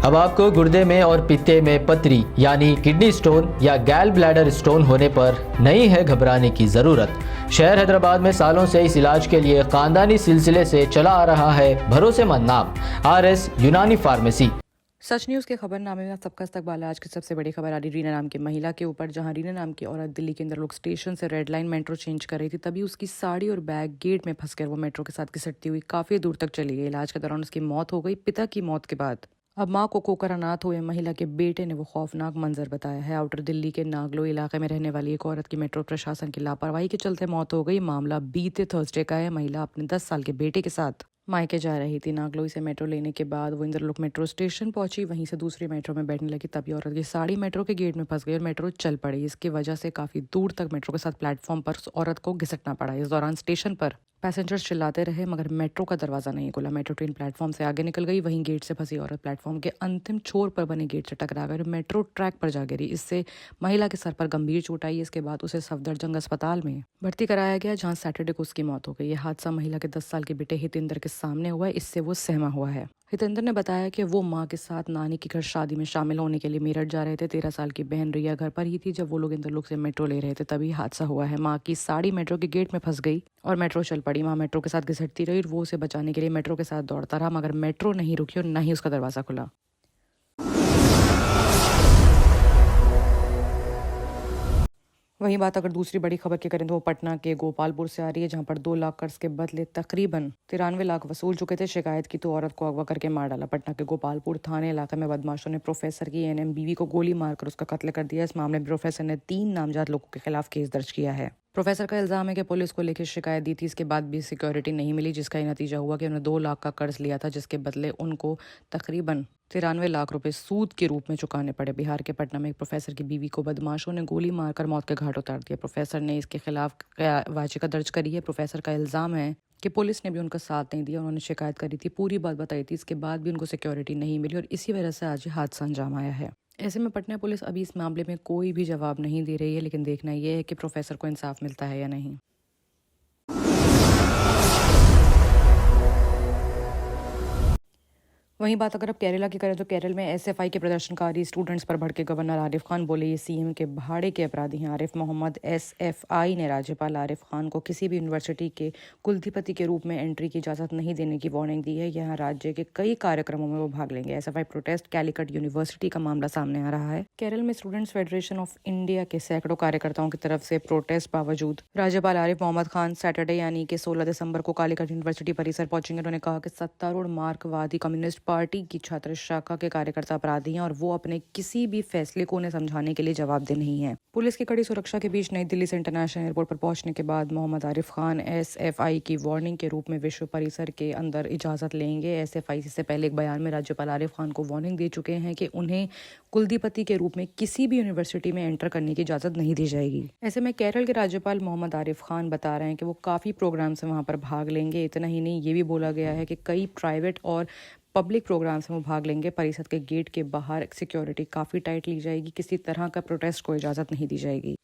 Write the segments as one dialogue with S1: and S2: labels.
S1: अब आपको गुर्दे में और पित्ते में पथरी यानी किडनी स्टोन या गैल ब्लैडर स्टोन होने पर नहीं है घबराने की ज़रूरत। शहर हैदराबाद में सालों से इस इलाज के लिए खानदानी सिलसिले से चला आ रहा है भरोसेमंद नाम RS यूनानी फार्मेसी।
S2: सच न्यूज़ के खबरनामे में आप सबका इस्तकबाल है। आज की सबसे बड़ी खबर आ रही रीना नाम की महिला के ऊपर, जहां रीना नाम की औरत दिल्ली के अंदर लोग स्टेशन से रेड लाइन मेट्रो चेंज कर रही थी, तभी उसकी साड़ी और बैग गेट में फंसकर वो मेट्रो के साथ घिसटती हुई काफ़ी दूर तक चली गई। इलाज के दौरान उसकी मौत हो गई। पिता की मौत के बाद अब मां को खोकर अनाथ हुए महिला के बेटे ने वो खौफनाक मंजर बताया है। आउटर दिल्ली के नागलो इलाके में रहने वाली एक औरत की मेट्रो प्रशासन की लापरवाही के चलते मौत हो गई। मामला बीते थर्सडे का है। महिला अपने 10 साल के बेटे के साथ मायके जा रही थी। नागलोई से मेट्रो लेने के बाद वो इंद्रलोक मेट्रो स्टेशन पहुंची, वहीं से दूसरी मेट्रो में बैठने लगी, तभी औरत की साड़ी मेट्रो के गेट में फंस गई और मेट्रो चल पड़ी। इसकी वजह से काफी दूर तक मेट्रो के साथ प्लेटफॉर्म पर उस औरत को घिसटना पड़ा। इस दौरान स्टेशन पर पैसेंजर्स चिल्लाते रहे, मगर मेट्रो का दरवाजा नहीं खुला। मेट्रो ट्रेन प्लेटफॉर्म से आगे निकल गई। वहीं गेट से फंसी औरत प्लेटफॉर्म के अंतिम छोर पर बने गेट से टकरा गई और मेट्रो ट्रैक पर जा गिरी। इससे महिला के सर पर गंभीर चोट आई। इसके बाद उसे सफदरजंग अस्पताल में भर्ती कराया गया, जहां सैटरडे को उसकी मौत हो गई। यह हादसा महिला के 10 साल के बेटे हितेंद्र के सामने हुआ है। इससे वो सहमा हुआ है। हितेंद्र ने बताया कि वो मां के साथ नानी की घर शादी में शामिल होने के लिए मेरठ जा रहे थे। 13 साल की बहन रिया घर पर ही थी जब वो लोग इंद्रलोक से मेट्रो ले रहे थे, तभी हादसा हुआ है। मां की साड़ी मेट्रो के गेट में फंस गई और मेट्रो चल पड़ी। मां मेट्रो के साथ घिसटती रही और वो उसे बचाने के लिए मेट्रो के साथ दौड़ता रहा, मगर मेट्रो नहीं रुकी और न ही उसका दरवाजा खुला। वहीं बात अगर दूसरी बड़ी खबर की करें तो वो पटना के गोपालपुर से आ रही है, जहां पर 2 लाख कर्ज के बदले तकरीबन 93 लाख वसूल चुके थे। शिकायत की तो औरत को अगवा करके मार डाला। पटना के गोपालपुर थाने इलाके में बदमाशों ने प्रोफेसर की एनएम बीवी को गोली मारकर उसका कत्ल कर दिया। इस मामले में प्रोफेसर ने 3 नामजद लोगों के खिलाफ केस दर्ज किया है। प्रोफेसर का इल्जाम है कि पुलिस को लेकर शिकायत दी थी, इसके बाद भी सिक्योरिटी नहीं मिली, जिसका ये नतीजा हुआ कि उन्होंने 2 लाख का कर्ज लिया था, जिसके बदले उनको तकरीबन 93 लाख रुपए सूद के रूप में चुकाने पड़े। बिहार के पटना में एक प्रोफेसर की बीवी को बदमाशों ने गोली मारकर मौत के घाट उतार दिया। प्रोफेसर ने इसके खिलाफ याचिका दर्ज करी है। प्रोफेसर का इल्जाम है कि पुलिस ने भी उनका साथ नहीं दिया। उन्होंने शिकायत करी थी, पूरी बात बताई थी, इसके बाद भी उनको सिक्योरिटी नहीं मिली और इसी वजह से आज हादसा अंजाम आया है। ऐसे में पटना पुलिस अभी इस मामले में कोई भी जवाब नहीं दे रही है, लेकिन देखना यह है कि प्रोफेसर को इंसाफ मिलता है या नहीं। वहीं बात अगर अब केरला की करें तो केरल में एसएफआई के प्रदर्शनकारी स्टूडेंट्स पर भड़के गवर्नर आरिफ खान बोले ये सीएम के भाड़े के अपराधी हैं। आरिफ मोहम्मद एसएफआई ने राज्यपाल आरिफ खान को किसी भी यूनिवर्सिटी के कुलपति के रूप में एंट्री की इजाजत नहीं देने की वार्निंग दी है। यहाँ राज्य के कई कार्यक्रमों में वो भाग लेंगे। एसएफआई प्रोटेस्ट कैलिकट यूनिवर्सिटी का मामला सामने आ रहा है। केरल में स्टूडेंट्स फेडरेशन ऑफ इंडिया के सैकड़ों कार्यकर्ताओं की तरफ से प्रोटेस्ट बावजूद राज्यपाल आरिफ मोहम्मद खान सैटरडे यानी कि 16 दिसंबर को कालीकट यूनिवर्सिटी परिसर पहुंचेंगे। उन्होंने कहा कि सत्तारूढ़ मार्क्सवादी कम्युनिस्ट पार्टी की छात्र शाखा के कार्यकर्ता अपराधी हैं और वो अपने किसी भी फैसले को उन्हें समझाने के लिए जवाबदेह नहीं है। पुलिस की कड़ी सुरक्षा के बीच नई दिल्ली से इंटरनेशनल एयरपोर्ट पर पहुंचने के बाद मोहम्मद आरिफ खान एसएफआई की वार्निंग के रूप में विश्व परिसर के अंदर इजाजत लेंगे। एसएफआई से पहले एक बयान में राज्यपाल आरिफ खान को वार्निंग दे चुके हैं कि उन्हें कुलपति के रूप में किसी भी यूनिवर्सिटी में एंटर करने की इजाजत नहीं दी जाएगी। ऐसे में केरल के राज्यपाल मोहम्मद आरिफ खान बता रहे हैं कि वो काफी प्रोग्राम से वहां पर भाग लेंगे। इतना ही नहीं, ये भी बोला गया है कि कई प्राइवेट और पब्लिक प्रोग्राम्स में वो भाग लेंगे। परिषद के गेट के बाहर सिक्योरिटी काफी टाइट ली जाएगी। किसी तरह का प्रोटेस्ट को इजाजत नहीं दी जाएगी।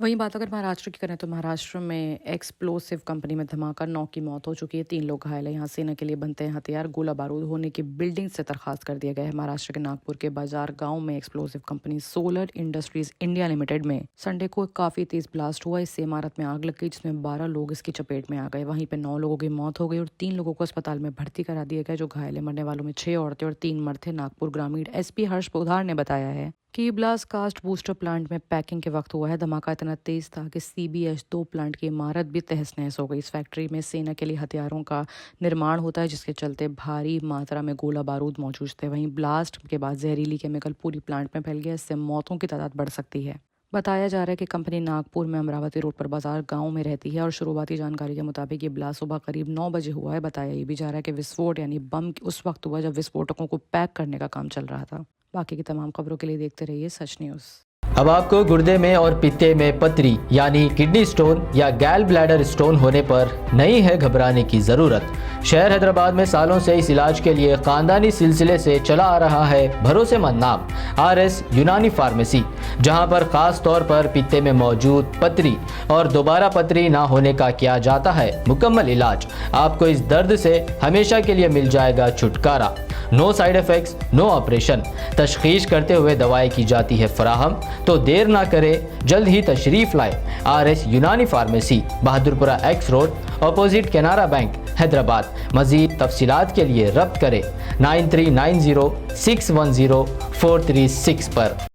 S2: वहीं बात अगर महाराष्ट्र की करें तो महाराष्ट्र में एक्सप्लोसिव कंपनी में धमाका, 9 की मौत हो चुकी है, 3 लोग घायल हैं। यहाँ सेना के लिए बनते हैं हथियार, गोला बारूद होने की बिल्डिंग से दरखास्त कर दिया गया है। महाराष्ट्र के नागपुर के बाजार गांव में explosive company solar industries India limited में संडे को काफी तेज ब्लास्ट हुआ। इससे इमारत में आग लग गई, जिसमें 12 लोग इसकी चपेट में आ गए। वहीं पे 9 लोगों की मौत हो गई और 3 लोगों को अस्पताल में भर्ती करा दिया गया जो घायल है। मरने वालों में 6 औरतें और 3 मर्द थे। नागपुर ग्रामीण एसपी हर्ष पोधार ने बताया है कि ब्लास्ट कास्ट बूस्टर प्लांट में पैकिंग के वक्त हुआ है। धमाका इतना तेज था कि CBH-2 प्लांट की इमारत भी तहस नहस हो गई। इस फैक्ट्री में सेना के लिए हथियारों का निर्माण होता है, जिसके चलते भारी मात्रा में गोला बारूद मौजूद थे। वहीं ब्लास्ट के बाद जहरीली केमिकल पूरी प्लांट में फैल गया। इससे मौतों की तादाद बढ़ सकती है। बताया जा रहा है कि कंपनी नागपुर में अमरावती रोड पर बाजार गांव में रहती है और शुरुआती जानकारी के मुताबिक ये ब्लास्ट सुबह करीब 9 बजे हुआ है। बताया ये भी जा रहा है कि विस्फोट यानी बम उस वक्त हुआ जब विस्फोटकों को पैक करने का काम चल रहा था। बाकी की तमाम खबरों के लिए देखते रहिए सच न्यूज़।
S1: अब आपको गुर्दे में और पित्ते में पथरी यानी किडनी स्टोन या गैल ब्लैडर स्टोन होने पर नहीं है घबराने की ज़रूरत। शहर हैदराबाद में सालों से इस इलाज के लिए खानदानी सिलसिले से चला आ रहा है भरोसेमंद नाम RS यूनानी फार्मेसी, जहां पर खास तौर पर पित्ते में मौजूद पथरी और दोबारा पथरी ना होने का किया जाता है मुकम्मल इलाज। आपको इस दर्द से हमेशा के लिए मिल जाएगा छुटकारा। No side effects, no operation. तशखीस करते हुए दवाएं की जाती है फराहम। तो देर ना करें, जल्द ही तशरीफ लाए RS यूनानी pharmacy, Bahadurpura X road, opposite Canara bank, Hyderabad. मज़ीद तफसीलात के लिए रब्त करें 9390610436 पर।